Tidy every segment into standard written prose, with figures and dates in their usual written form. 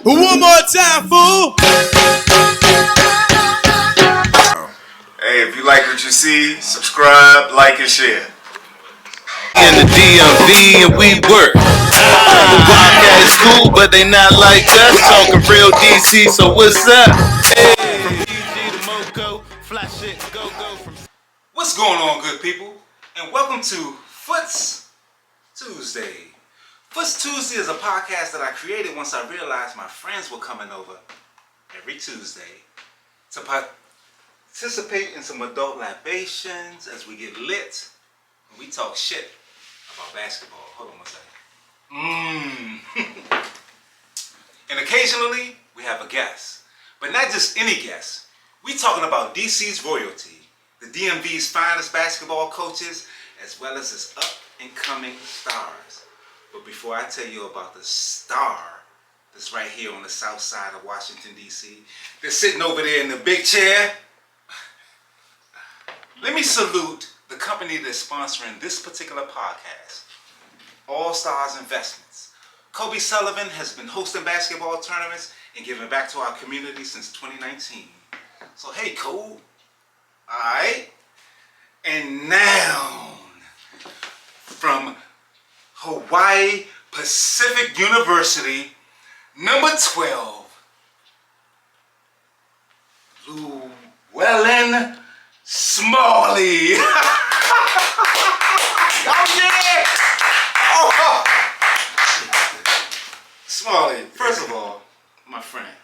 One more time, fool. Hey, if you like what you see, subscribe, like, and share. In the DMV and we work. The Wildcat is cool, but they not like us. Talking real DC, so what's up? Hey, from PG to Moco, fly shit, go from. What's going on, good people? And welcome to Foote's Tuesday. Foote's Tuesday is a podcast that I created once I realized my friends were coming over every Tuesday to participate in some adult libations as we get lit and we talk shit about basketball. Hold on one second. And occasionally we have a guest, but not just any guest. We talking about DC's royalty, the DMV's finest basketball coaches, as well as its up and coming stars. But before I tell you about the star that's right here on the south side of Washington, D.C., that's sitting over there in the big chair, let me salute the company that's sponsoring this particular podcast, All Stars Investments. Kobe Sullivan has been hosting basketball tournaments and giving back to our community since 2019. So hey, Cole. Alright? And now, from Hawaii Pacific University, number 12, LLewellyn Smalley. Oh yeah! Oh. Smalley, first of all, my friend,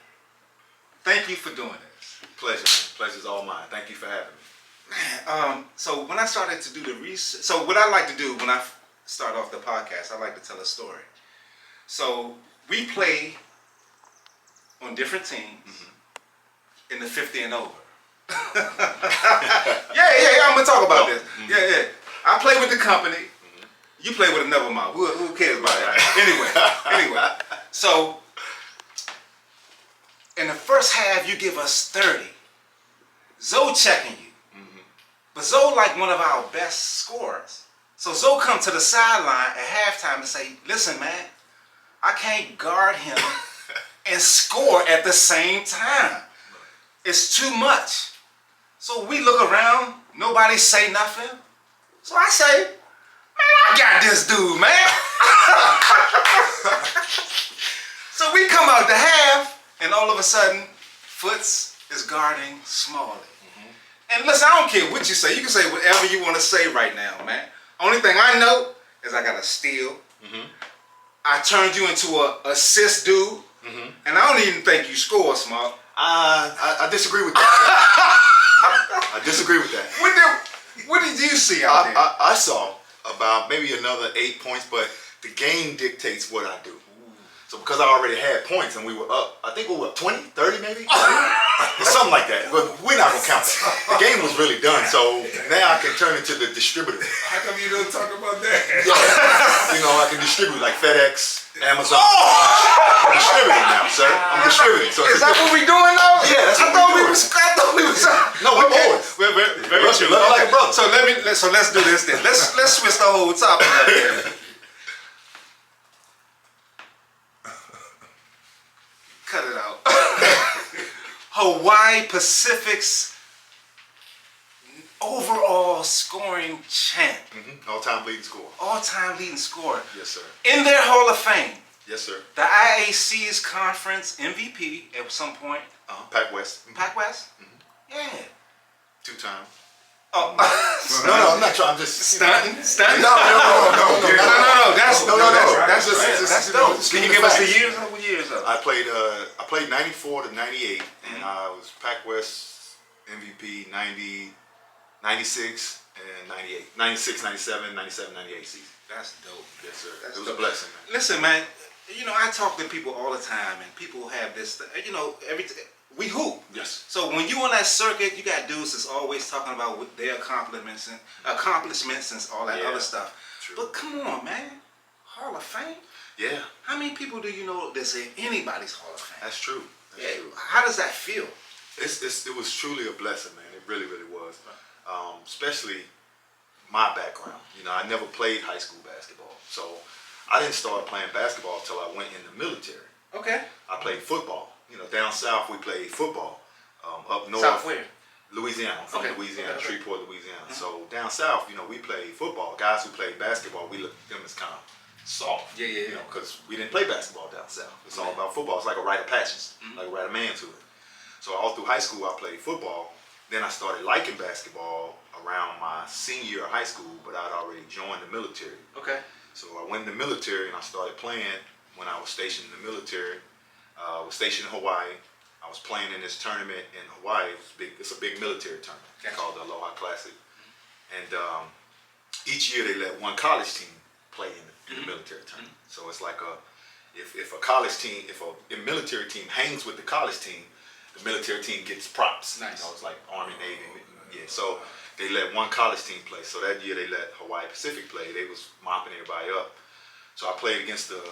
thank you for doing this. Pleasure, man. Pleasure's all mine. Thank you for having me. So when I started to do the research, so what I like to do when I start off the podcast, I like to tell a story. So we play on different teams in the 50 and over. yeah, I'm gonna talk about this. Yeah. I play with the company. You play with another mouth. Who cares about that? Anyway. So in the first half, you give us 30. Zoe checking you. But Zoe like one of our best scorers. So Zoe come to the sideline at halftime and say, listen, man, I can't guard him and score at the same time. It's too much. So we look around, nobody say nothing. So I say, man, I got this dude, man. So we come out the half, and all of a sudden, Foots is guarding Smalley. And listen, I don't care what you say. You can say whatever you want to say right now, man. Only thing I know is I got a steal. I turned you into a assist dude. And I don't even think you score, Small. I disagree with that. I disagree with that. What did you see out there? I saw about maybe another 8 points, but the game dictates what I do. So because I already had points and we were up, I think we were up 20, 30 maybe? Something like that. But we're not going to count that. The game was really done, so now I can turn into the distributor. How come you don't talk about that? You know, I can distribute like FedEx, Amazon. I'm distributing now, sir. I'm distributing. So is that what we doing now? Yeah, that's what we're doing. I thought we was. No, we're boys. We're very true. Like a brother. So let's do this then. Let's switch the whole topic. Cut it out. Hawaii Pacific's overall scoring champ. All-time leading scorer. All-time leading scorer. Yes, sir. In their Hall of Fame. Yes, sir. The IAC's conference MVP at some point. Pac West. Pac West? Yeah. 2-time. Oh. No, I'm not trying. I'm just Stunting? No. That's just. Can you give us the years? What years? I played 94 to 98, and I was Pac West MVP 90, 96, and 98. 96, 97, 97, 98 season. That's dope. Yes, sir. That's it was dope. a blessing, man. Listen, man. You know, I talk to people all the time, and people have this. You know, we hoop. Yes. So when you on that circuit, you got dudes that's always talking about what their accomplishments and all that other stuff. True. But come on, man. Hall of Fame? Yeah. How many people do you know that's in anybody's Hall of Fame? That's true. That's true. How does that feel? It was truly a blessing, man. It really, really was. Especially my background. You know, I never played high school basketball, so I didn't start playing basketball until I went in the military. Okay. I played football. You know, down south we played football. Up north, South where? Louisiana. I'm from Louisiana, Okay. Shreveport, Louisiana. So down south, you know, we played football. Guys who played basketball, we looked at them as kind of soft. Yeah. You know, because we didn't play basketball down south. It's all about football. It's like a rite of passage, like a rite of manhood. So all through high school, I played football. Then I started liking basketball around my senior year of high school, but I'd already joined the military. Okay. So I went in the military and I started playing when I was stationed in the military. I was stationed in Hawaii. I was playing in this tournament in Hawaii. It's a big military tournament called the Aloha Classic. And each year they let one college team play in the military tournament. So it's like if a college team, if a military team hangs with the college team, the military team gets props. Nice. You know, it's like Army, Navy. Yeah. So they let one college team play. So that year they let Hawaii Pacific play. They was mopping everybody up. So I played against the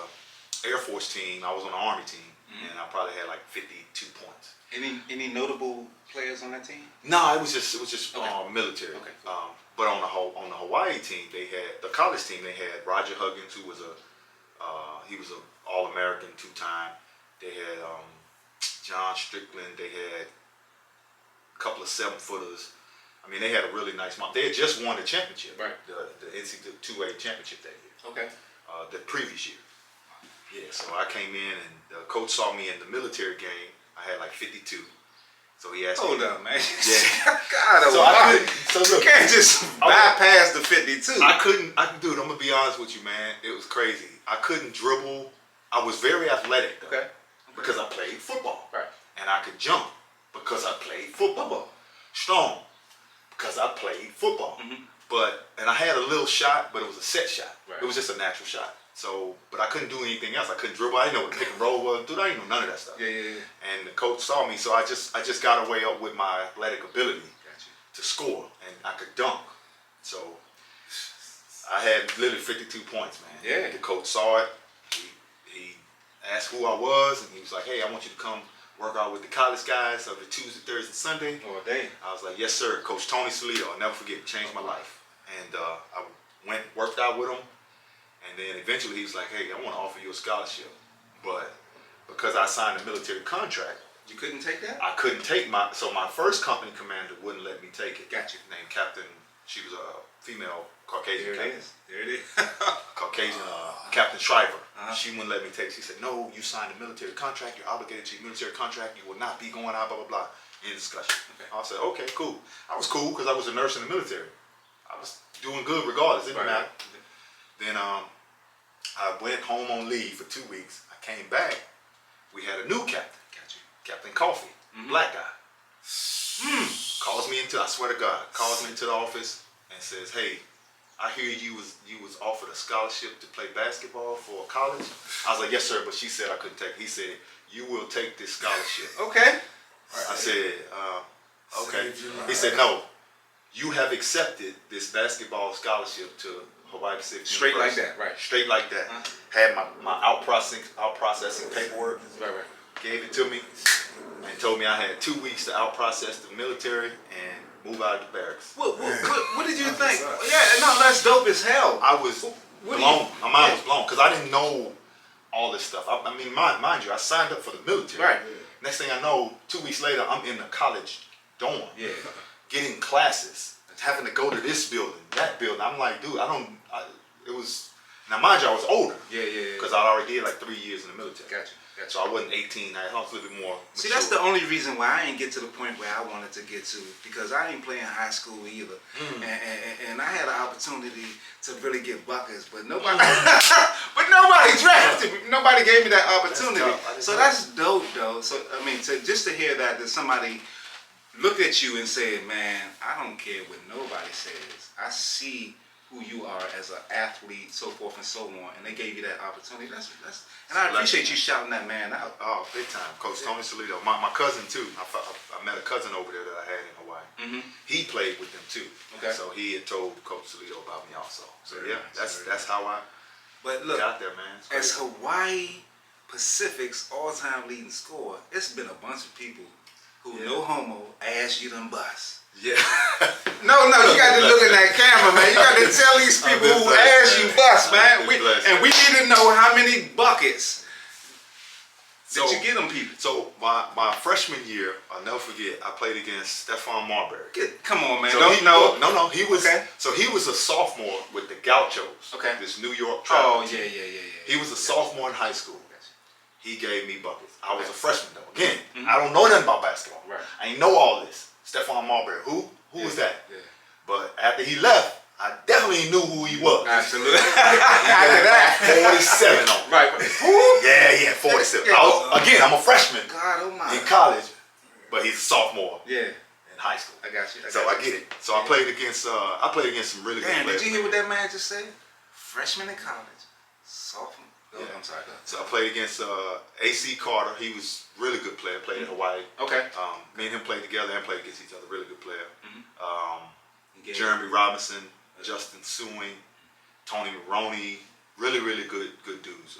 Air Force team. I was on the Army team, and I probably had like 52 points. Any notable players on that team? No, it was just military. Okay. But on the Hawaii team, they had the college team. They had Roger Huggins, who was he was an All-American 2-time. They had John Strickland. They had a couple of 7-footers. I mean, they had a really nice month. They had just won the championship, right? The NCAA championship that year. Okay. The previous year. Yeah, so I came in and the coach saw me in the military game. I had like 52. So he asked me. Hold up, man. Yeah. God, so I couldn't. So look, you can't just bypass the 52. Dude, I'm gonna be honest with you, man. It was crazy. I couldn't dribble. I was very athletic though, Okay. because I played football. Right. And I could jump because I played football. Strong because I played football. And I had a little shot, but it was a set shot. Right. It was just a natural shot. So, but I couldn't do anything else. I couldn't dribble. I didn't know what pick and roll was. Dude, I didn't know none of that stuff. Yeah. And the coach saw me, so I just got away up with my athletic ability to score, and I could dunk. So I had literally 52 points, man. Yeah. The coach saw it. He asked who I was, and he was like, "Hey, I want you to come work out with the college guys every Tuesday, Thursday, Sunday." Oh, dang. I was like, "Yes, sir." Coach Tony Solito, I'll never forget. It changed my life. And I went, worked out with him. And then eventually he was like, "Hey, I want to offer you a scholarship." But because I signed a military contract, You couldn't take that? I couldn't take my first company commander wouldn't let me take it. Gotcha. Named Captain, she was a female Caucasian There it captain. is. There it is. Caucasian Captain Shriver. She wouldn't let me take it. She said, "No, you signed a military contract. You're obligated to your military contract. You will not be going out, blah, blah, blah." In discussion. Okay. I said, "Okay, cool." I was cool because I was a nurse in the military. I was doing good regardless. It didn't matter. Then I went home on leave for 2 weeks. I came back. We had a new captain, Gotcha. Captain Coffee, black guy. Calls me into, I swear to God, calls me into the office and says, "Hey, I hear you was offered a scholarship to play basketball for college." I was like, "Yes, sir," but she said I couldn't take it. He said, "You will take this scholarship." Okay. I said, "Okay." He said, "No, you have accepted this basketball scholarship to Hawaii Pacific Straight like University." that, right. Straight like that. Had my out processing paperwork. Right. Gave it to me and told me I had 2 weeks to out process the military and move out of the barracks. What did you think? Yeah, no, that's dope as hell. I was blown. My mind was blown because I didn't know all this stuff. I mean, mind you, I signed up for the military. Right. Next thing I know, 2 weeks later, I'm in the college dorm. Yeah. Getting classes, having to go to this building, that building. I'm like, dude, it was, now mind you, I was older. Yeah. Because I already did like 3 years in the military. Gotcha. So I wasn't 18, I was a little bit more mature. See, that's the only reason why I didn't get to the point where I wanted to get to, because I didn't play in high school either, and I had an opportunity to really get buckets, but nobody drafted me. Nobody gave me that opportunity. So that's dope, though. So I mean, just to hear that somebody looked at you and said, "Man, I don't care what nobody says. I see who you are as an athlete, so forth and so on," and they gave you that opportunity. And I appreciate you shouting that man out. Oh, big time. Coach Tony Solito. My cousin, too. I met a cousin over there that I had in Hawaii. He played with them, too. Okay. So he had told Coach Solito about me also. So, Very yeah, nice, that's how I But look, got there, man. as Hawaii Pacific's all-time leading scorer, it's been a bunch of people who, no homo, ass you done bust. Yeah. No, you got to look at that camera, man. You got to tell these people who asked you bust, man. We need to know how many buckets did you get them people. So my freshman year, I'll never forget, I played against Stephon Marbury. Come on, man. So No, he was okay. So he was a sophomore with the Gauchos. Okay. This New York travel team. Yeah. He was a sophomore in high school. He gave me buckets. I was a freshman though. Again, I don't know nothing about basketball. Right. I ain't know all this. Stephon Marbury. Who was that? Yeah. But after he left, I definitely knew who he was. Absolutely. After that, 47 on. Right. Yeah, 47. I'm a freshman in college, but he's a sophomore in high school. I got you. I get it. So I played against some really good players. Did you hear what that man just said? Freshman in college, sophomore. Yeah. I'm sorry. So I played against A.C. Carter. He was a really good player. Played in Hawaii. Okay. Me and him played together and played against each other. Really good player. Jeremy Robinson, Justin Sewing, Tony Maroney. Really good dudes.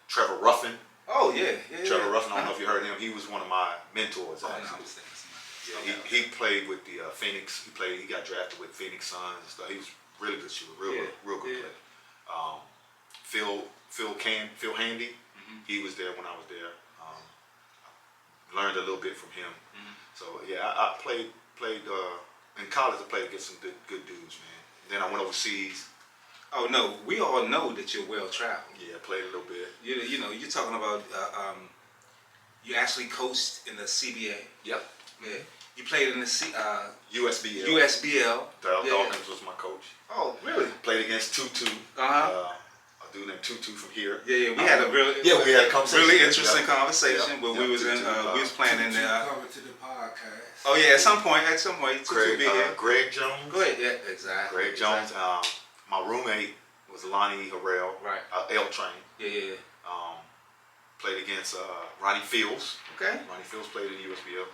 Trevor Ruffin. Oh yeah. Trevor Ruffin. I don't know if you heard him. He was one of my mentors. Oh, actually. no, He played with the Phoenix. He got drafted with Phoenix Suns and stuff. He was really good shooter. Real good player. Phil Handy. He was there when I was there. Learned a little bit from him. So yeah, I played in college. I played against some good dudes, man. Then I went overseas. Oh no, we all know that you're well traveled. Yeah, I played a little bit. You know, you're talking about you actually coached in the CBA. Yep. Yeah. You played in the USBL. USBL. Dawkins was my coach. Oh, really? Played against Tutu. A dude named Tutu from here. Yeah. We had a we had a conversation. Really interesting conversation. But we was in we was playing in there. Coming to the podcast. Oh yeah, at some point, Greg Jones. Go ahead. Yeah, exactly. Greg Jones. My roommate was Lonnie Harrell. Right. L Train. Yeah. Played against Ronnie Fields. Okay. Ronnie Fields played in the USBL.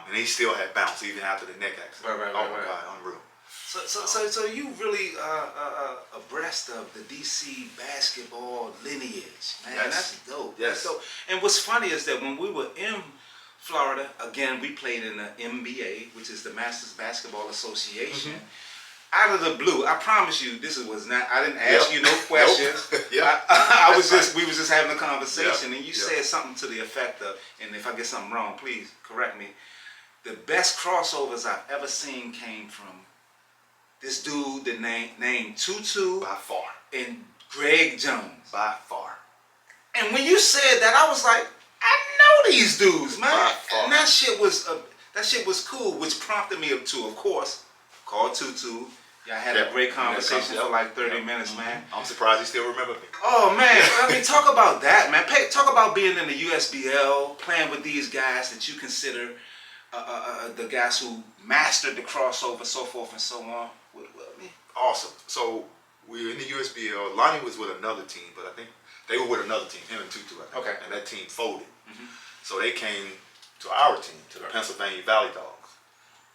And he still had bounce even after the neck accident. Right. Oh my God, unreal. So you really abreast of the DC basketball lineage, man. Yes. That's dope. Yes. That's dope. And what's funny is that when we were in Florida, again, we played in the NBA, which is the Masters Basketball Association. Out of the blue, I promise you, I didn't ask you no questions. Nope. We was just having a conversation, and you said something to the effect of, and if I get something wrong, please correct me. The best crossovers I've ever seen came from this dude that named Tutu By far. and Greg Jones. By far. And when you said that, I was like, I know these dudes, man. By far. And that shit was cool, which prompted me to, of course, call Tutu. Y'all had a great conversation for like 30 minutes, man. I'm surprised he still remember me. Oh man, I mean, talk about that, man. Talk about being in the USBL, playing with these guys that you consider the guys who mastered the crossover, so forth and so on. Awesome. So we were in the USBL. Lonnie was with another team, but I think they were with another team, him and Tutu, I think. Okay. And that team folded. So they came to our team, to the Pennsylvania Valley Dogs.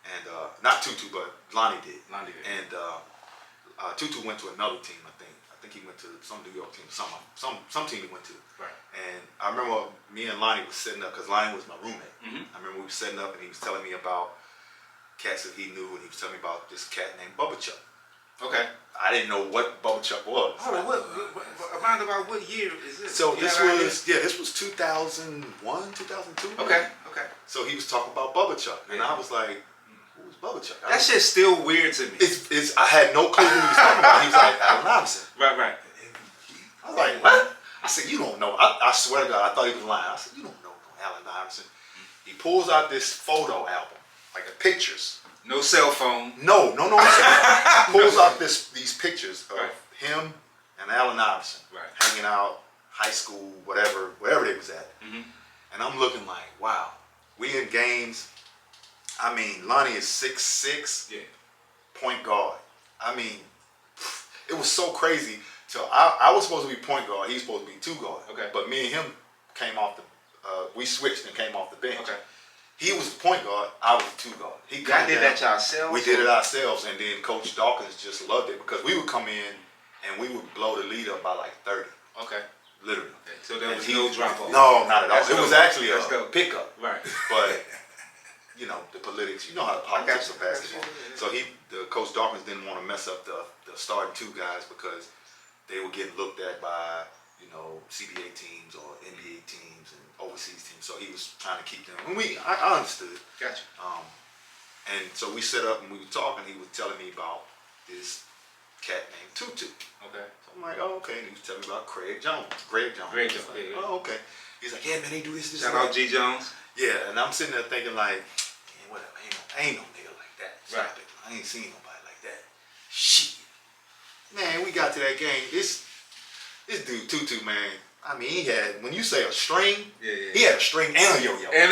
And not Tutu, but Lonnie did. And Tutu went to another team, I think. I think he went to some New York team, some team he went to. Right. And I remember me and Lonnie was sitting up, because Lonnie was my roommate. I remember we were sitting up and he was telling me about cats that he knew, and he was telling me about this cat named Bubba Chuck. Okay. I didn't know what Bubba Chuck was. Hold on, around about what year is this? So this was 2001, 2002. Okay. So he was talking about Bubba Chuck, and I was like, who's Bubba Chuck? That shit's still weird to me. I had no clue who he was talking about. He was like, Allen Iverson. Right. I was like, what? I said, you don't know. I swear to God, I thought he was lying. I said, you don't know Allen Iverson. He pulls out this photo album, like the pictures. No cell phone. No. Pulls out these pictures of him and Allen Iverson hanging out, high school, wherever they was at. And I'm looking like, wow, we in games. I mean, Lonnie is 6'6", point guard. I mean, it was so crazy. So I was supposed to be point guard. He was supposed to be two guard. Okay. But me and him came off we switched and came off the bench. Okay. He was the point guard. I was the two guard. Y'all did that yourselves? We did it ourselves, and then Coach Dawkins just loved it because we would come in and we would blow the lead up by like 30. Okay. Literally. Okay. So there was no drop off. No, not at all. That's it was dope. actually That's a dope. pickup. Right. But you know, the politics. You know how the politics of basketball. So the Coach Dawkins didn't want to mess up the starting two guys because they were getting looked at by, you know, CBA teams or NBA teams and overseas teams. So he was trying to keep them. And I understood. Gotcha. And so we set up and we were talking. He was telling me about this cat named Tutu. Okay. So I'm like, oh, okay. And he was telling me about Greg Jones. Greg Jones. Greg Jones. Like, Yeah. oh, okay. He's like, yeah, man, they do this. Shout out G Jones. Yeah, and I'm sitting there thinking like, man, whatever. Ain't no nigga like that. Stop Right. it. I ain't seen nobody like that. Shit. Man, we got to that game. This dude Tutu, man. I mean, he had, when you say a string, he had a string and a yo-yo. And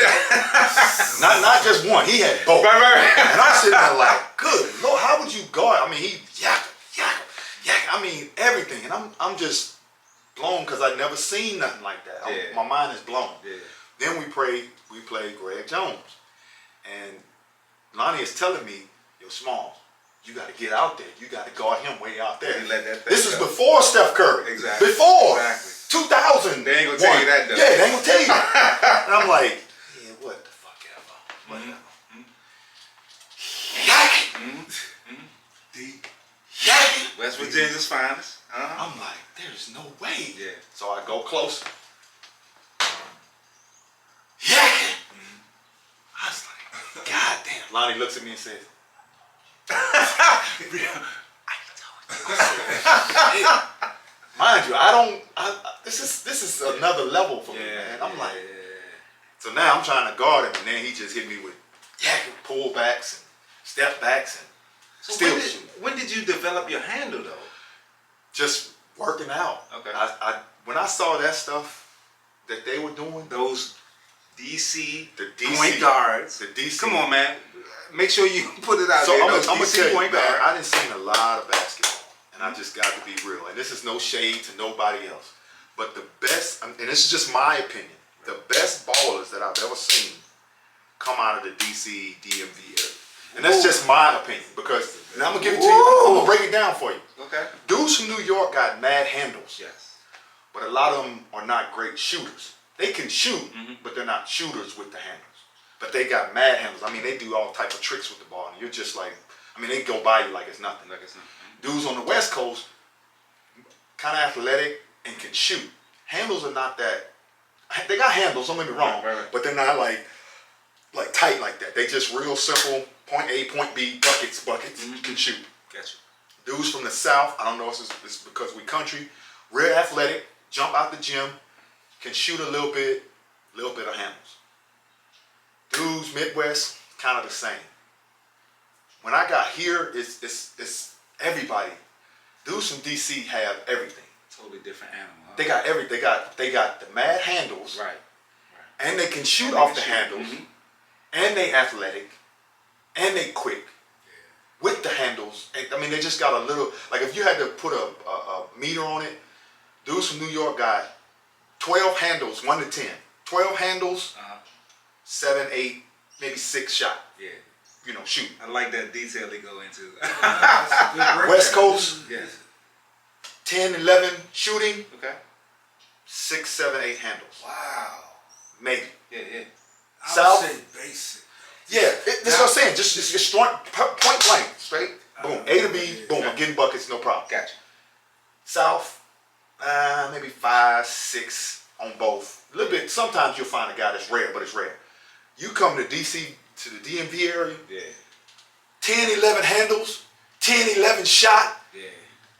not just one. He had both. Right. And I'm sitting there like, good Lord, how would you guard? I mean, he yak. I mean, everything. And I'm just blown because I've never seen nothing like that. My mind is blown. Yeah. Then we played Greg Jones. And Lonnie is telling me, yo, Smalls, you got to get out there. You got to guard him way out there. This is before Steph Curry. Exactly. Before. Exactly. 2000. They ain't gonna tell you that though. Yeah, they ain't gonna tell you that. And I'm like, yeah, what the fuck ever. Whatever. Yak. West Virginia's finest. I'm like, there's no way. Yeah. So I go closer. Yak. I was like, God damn. Lonnie looks at me and says, mind you, this is another level for me, man. I'm like, so now I'm trying to guard him, and then he just hit me with pullbacks and step backs and So when did you develop your handle though? just working out. Okay. When I saw that stuff that they were doing, Those DC, the DC point guards. the DC. Come on, man. Make sure you put it out So there. I'm Those gonna DC tell you, point man, guards. I didn't seen a lot of basketball, and I just got to be real. And this is no shade to nobody else, but the best, and this is just my opinion, the best ballers that I've ever seen come out of the DC DMV area. And that's just my opinion, because, and I'm gonna give it to you, I'm gonna break it down for you. Okay. Dudes from New York got mad handles, Yes. but a lot of them are not great shooters. They can shoot, but they're not shooters with the handles. But they got mad handles. I mean, they do all type of tricks with the ball, and you're just like, I mean, they go by you like it's nothing. Like it's not. Dudes on the West Coast, kind of athletic and can shoot. Handles are not that. They got handles. Don't get me wrong, Right. but they're not like tight like that. They just real simple. Point A, point B, buckets, can shoot. Gotcha. Dudes from the South, I don't know if it's because we country, real athletic, jump out the gym, can shoot a little bit of handles. Dudes Midwest, kind of the same. When I got here, it's everybody. Dudes from DC have everything. Totally different animal. Huh? They got everything. They got the mad handles, Right. and they can shoot And they off can the shoot. handles, and they athletic, and they quick. With the handles, and, I mean, they just got a little, like if you had to put a meter on it, dudes from New York got 12 handles, 1 to 10. 12 handles, 7, 8, maybe 6 shot. Yeah. You know, shoot. I like that detail they go into. West Coast, Yes. 10, 11 shooting, Okay. 6, 7, 8 handles. Wow. Maybe. Yeah. I South? would say basic. Yeah, this is what I'm saying. Just straight, point blank, straight. Boom. A to B, boom. I'm getting buckets, no problem. Gotcha. South, maybe 5, 6 on both. A little bit. Sometimes you'll find a guy that's rare, but it's rare. You come to DC, to the DMV area, Yeah. 10, 11 handles, 10, 11 shot, Yeah.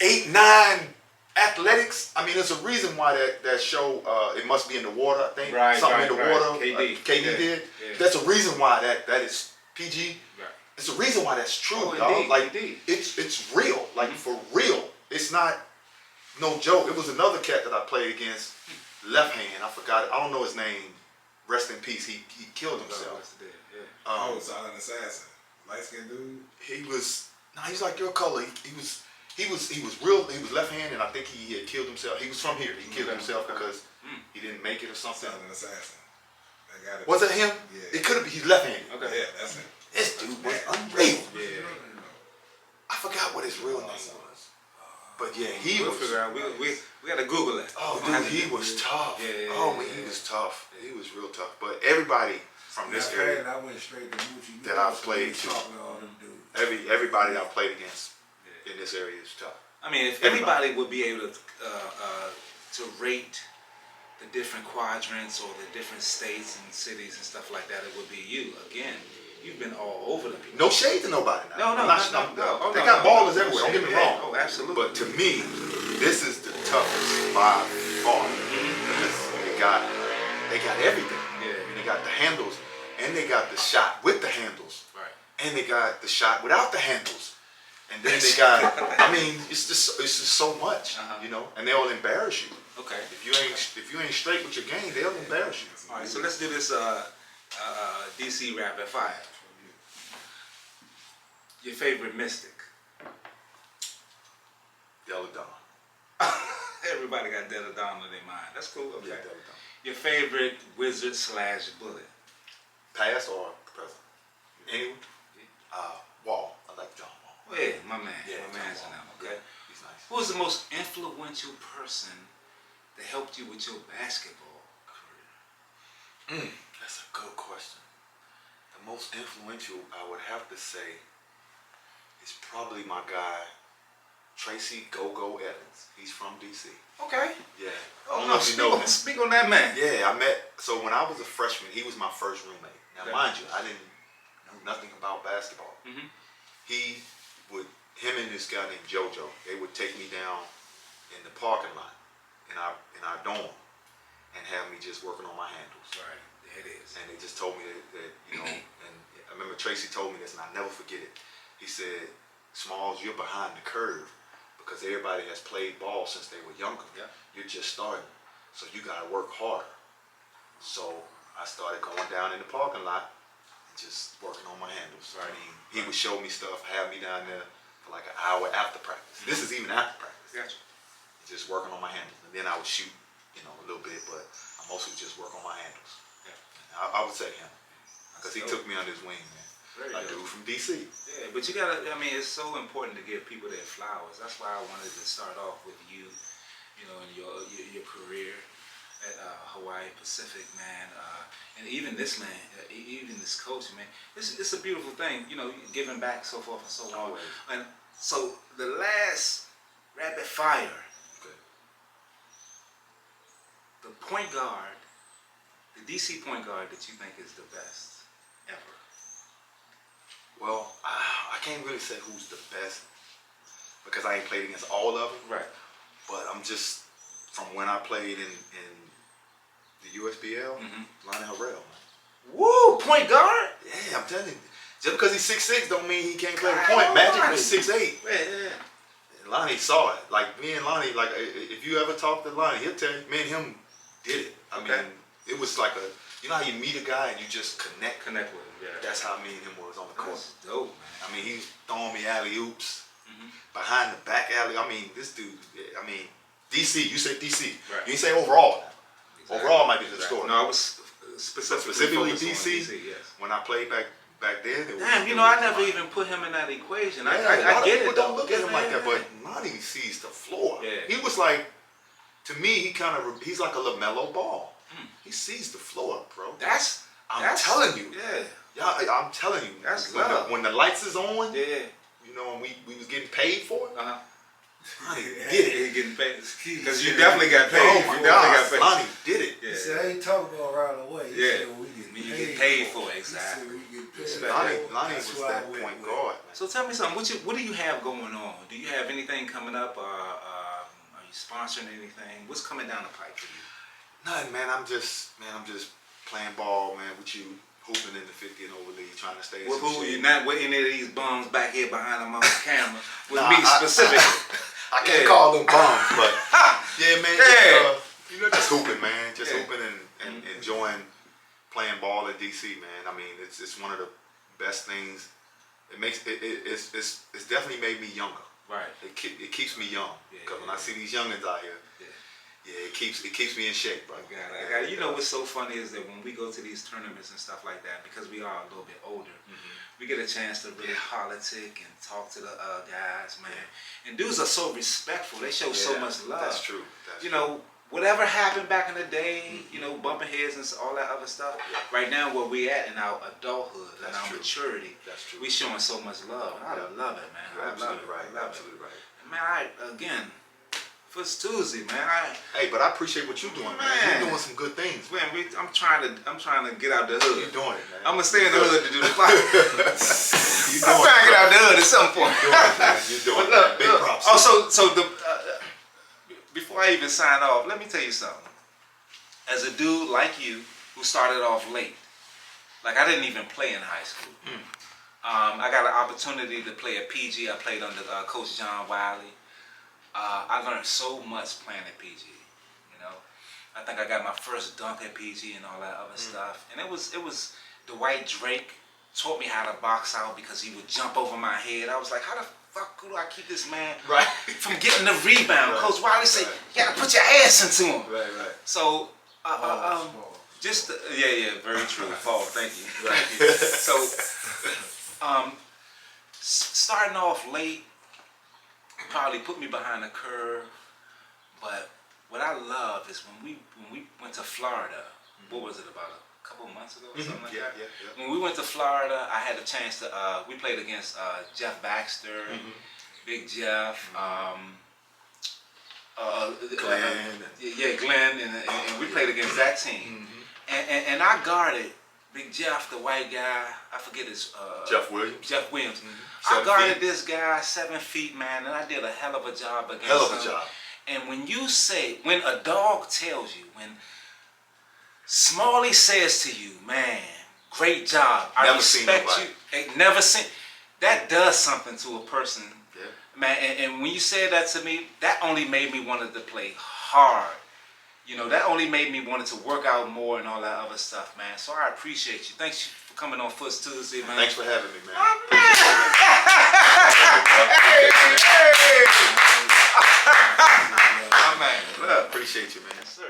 8, 9 athletics. I mean, there's a reason why that show, It Must Be in the Water, I think. Something in the water. KD did. Yeah. That's a reason why that is PG. Right. It's a reason why that's true, Oh, dog. indeed, Like indeed. it's real, like for real. It's not no joke. It was another cat that I played against, left hand. I forgot it. I don't know his name. Rest in peace. He killed himself. Oh, silent assassin. Light skinned dude. He's like your color. He was real. He was left hand, and I think he had killed himself. He was from here. He killed himself because he didn't make it or something. Silent assassin. That got it. Was it him? Yeah. It could have been. He's left handed. Okay. Yeah, that's it. This dude was unreal. Yeah. I forgot what his real name was. But yeah, he We'll was. figure out. We gotta Google it. Oh, We'll have dude, to he Google was it. tough. Yeah. Oh man, he was tough. He was real tough. But everybody, from this area I went straight to Moochie. that I've played to. All them dudes. Everybody that I've played against in this area is tough. I mean, if everybody would be able to rate the different quadrants or the different states and cities and stuff like that, it would be you. Again, you've been all over the place. No shade to nobody now. No. They got ballers everywhere. Don't get me wrong. Oh, absolutely. But to me, this is the toughest by far because they got everything. Yeah. They got the handles, and they got the shot with the handles, Right. and they got the shot without the handles, and then they got. I mean, it's just so much, you know, and they'll embarrass you. Okay. If you ain't straight with your game, they'll embarrass you. All right. So let's do this DC rapid fire. Your favorite mystic? Deladon. Everybody got Deladon in their mind. That's cool. Okay. Yeah, Deladon. Your favorite wizard / bullet? Past or present? Anyone? Wall. I like John Wall. Oh yeah, my man. Yeah, my man's in them. Okay. He's nice. Who was the most influential person that helped you with your basketball career? That's a good question. The most influential, I would have to say, is probably my guy, Tracy Go-Go Evans. He's from DC. Okay. Yeah. Oh I don't no, know if you know him. speak on that man. Yeah, so when I was a freshman, he was my first roommate. Now, Okay. mind you, I didn't know nothing about basketball. Mhm. Him and this guy named JoJo, they would take me down in the parking lot in our dorm and have me just working on my handles. Right. There it is. And they just told me that you know, and I remember Tracy told me this, and I'll never forget it. He said, Smalls, you're behind the curve because everybody has played ball since they were younger. Yeah. You're just starting, so you gotta work harder. So I started going down in the parking lot and just working on my handles. Right. I mean, he would show me stuff, have me down there for like an hour after practice. This is even after practice. Gotcha. Just working on my handles, and then I would shoot, you know, a little bit, but I mostly just work on my handles. Yeah. I would say him because he took me under his wing, man. Very A good. dude from DC. Yeah, but you gotta, I mean, it's so important to give people their flowers. That's why I wanted to start off with you, you know, in your career at Hawaii Pacific, man. And even this man, even this coach, man, it's a beautiful thing, you know, giving back so forth and so on. Always. And so the last rapid fire, Okay. the point guard, the DC point guard that you think is the best ever. Well, I can't really say who's the best because I ain't played against all of them. Right. But I'm just from when I played in the USBL, Lonnie Harrell, man. Woo, point guard? Yeah, I'm telling you. Just because he's 6'6" don't mean he can't play the God point. Magic almighty. was 6'8". Yeah. And Lonnie saw it. Like me and Lonnie, like if you ever talk to Lonnie, he'll tell you, me and him did it. I Okay. mean, it was like you know how you meet a guy and you just connect? Connect with him, yeah. That's how me and him was on the court. That's dope, man. I mean, he's throwing me alley-oops, behind the back alley. I mean, this dude, I mean, DC, you said DC. Right. You didn't say overall now. Exactly. Overall might be the Exactly. story. No, I was specifically Specifically focused on DC, yes. when I played back then. It was, Damn, you know, I never even put him in that equation. Yeah, I a lot get of people it, don't though. look at him like that, Yeah. but Lonnie sees the floor. Yeah. He was like, to me, he's like a LaMelo Ball. He sees the floor, bro. I'm telling you. Yeah. I'm telling you. That's when love. when the lights is on, Yeah. you know, and we was getting paid for it. Uh-huh. Lonnie Yeah, did it. he getting paid. Because you definitely got paid. Oh You my definitely got God, paid. Lonnie did it. Yeah. He said, I ain't talking about right away. He Yeah. said, well, we I get mean, you paid get paid for for it, He exactly. said, we get paid Respect. for Lonnie it. was That's why I that went point with guard. So tell me something. What do you have going on? Do you have anything coming up? Are you sponsoring anything? What's coming down the pipe for you? Nothing, man. I'm just playing ball, man, with you, hooping in the 50 and over league, trying to stay in With some who? shape. You're not with any of these bums back here behind them on the camera. With Nah, me specifically. I can't Yeah. call them bums, but yeah, man. Yeah. Just hooping, man. Just Yeah. hooping and enjoying playing ball in DC, man. I mean, it's one of the best things. It's definitely made me younger. Right. It keeps me young Yeah, because when yeah. I see these youngins out here, Yeah. it keeps me in shape, bro. I got it. You know what's so funny is that when we go to these tournaments and stuff like that, because we are a little bit older, we get a chance to really politic and talk to the guys, man. And dudes are so respectful. They show so Yeah, much love. That's true. You know, whatever happened back in the day, you know, bumping heads and all that other stuff. Right now, where we at in our adulthood and That's our true. maturity, That's true. we showing so much love. I love it, man. You're I love absolutely it. right. I love Absolutely right. it. Man, again, first Tuesday, man. Hey, but I appreciate what you're doing, man. Man. You're doing some good things. Man, I'm trying to get out the hood. You're doing it, man. I'm gonna stay in the hood to do the podcast. You're I'm doing trying to it. get out the hood at some point. You're doing it, man. You're doing But it. look, Big look. props. Oh, so the before I even sign off, let me tell you something. As a dude like you who started off late, like I didn't even play in high school. I got an opportunity to play at PG. I played under Coach John Wiley. I learned so much playing at PG. You know, I think I got my first dunk at PG and all that other stuff. And it was Dwight Drake taught me how to box out because he would jump over my head. I was like, how the fuck do I keep this man Right. from getting the rebound? Right. Coach Wiley said, you gotta put your ass into him. Right, right. So, just very true. Paul, thank you. So, starting off late probably put me behind the curve. But what I love is when we went to Florida. What was it, about a couple months ago or something like that? Yeah. When we went to Florida, I had a chance to. We played against Jeff Baxter, Big Jeff. Glenn. Glenn, and we played against that team. And I guarded Big Jeff, the white guy. I forget his. Jeff Williams. Jeff Williams. 7 I guarded feet. this guy 7 feet, man, and I did a hell of a job against Hell of a him. job. And when a dog tells you, when Smalley says to you, man, great job. I Never seen respect nobody. you. Ain't never seen. That does something to a person. Yeah. Man, and when you said that to me, that only made me wanted to play hard. You know, that only made me wanted to work out more and all that other stuff, man. So I appreciate you. Thanks for coming on First Tuesday, man. Thanks for having me, man. Oh, man. Oh, man. Look. Appreciate you, man. Yes, sir.